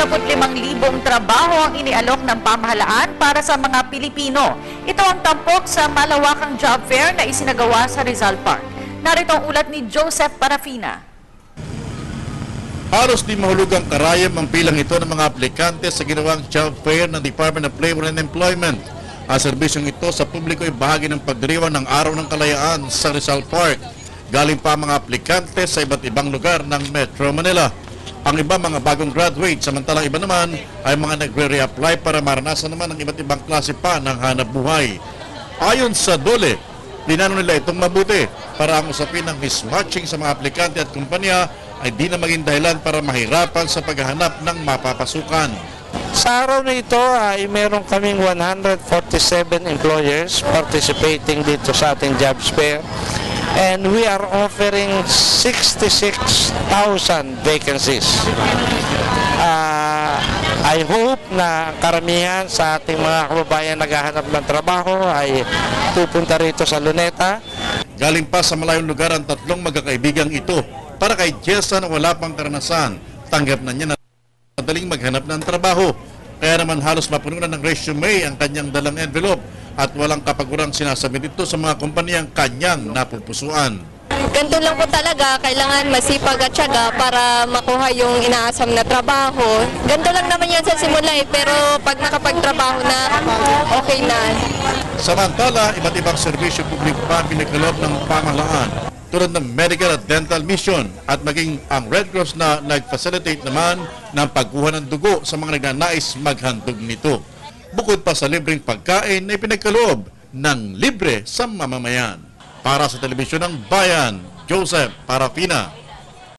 65,000 trabaho ang inialok ng pamahalaan para sa mga Pilipino. Ito ang tampok sa malawakang job fair na isinagawa sa Rizal Park. Narito ang ulat ni Joseph Parafina. Halos di mahulugang karayom ang bilang ito ng mga aplikante sa ginawang job fair ng Department of Labor and Employment. Ang serbisyong ito sa publiko ay bahagi ng pagdiriwang ng Araw ng Kalayaan sa Rizal Park. Galing pa mga aplikante sa iba't ibang lugar ng Metro Manila. Ang iba mga bagong graduate, samantalang iba naman ay mga nagre-reapply para maranasan naman ang iba't ibang klase pa ng hanap buhay. Ayon sa DOLE, dinano nila itong mabuti para ang usapin ng mismatching sa mga aplikante at kumpanya ay di na maging dahilan para mahirapan sa paghahanap ng mapapasukan. Sa araw na ito ay meron kaming 147 employers participating dito sa ating job fair. And we are offering 66,000 vacancies. I hope na karamihan sa ating mga kababayan naghahanap ng trabaho ay pupunta rito sa Luneta. Galing pa sa malayong lugar ang tatlong magkakaibigang ito. Para kay Jessa na wala pang karanasan, tanggap na niya na madaling maghanap ng trabaho. Kaya naman halos mapuno na ng resume ang kanyang dalang envelope at walang kapagurang sinasabi dito sa mga kumpanyang kanyang napupusuan. Ganito lang po talaga, kailangan masipag at syaga para makuha yung inaasam na trabaho. Ganito lang naman yan sa simula pero pag nakapagtrabaho na, okay na. Samantala, iba't ibang serbisyo publiko pa pinagkaloob ng pamahalaan tulad ng medical at dental mission at maging ang Red Cross na nag-facilitate naman ng pagkuha ng dugo sa mga nagnanais maghandog nito. Bukod pa sa libreng pagkain na ipinagkaloob ng libre sa mamamayan. Para sa Telebisyon ng Bayan, Joseph Parafina.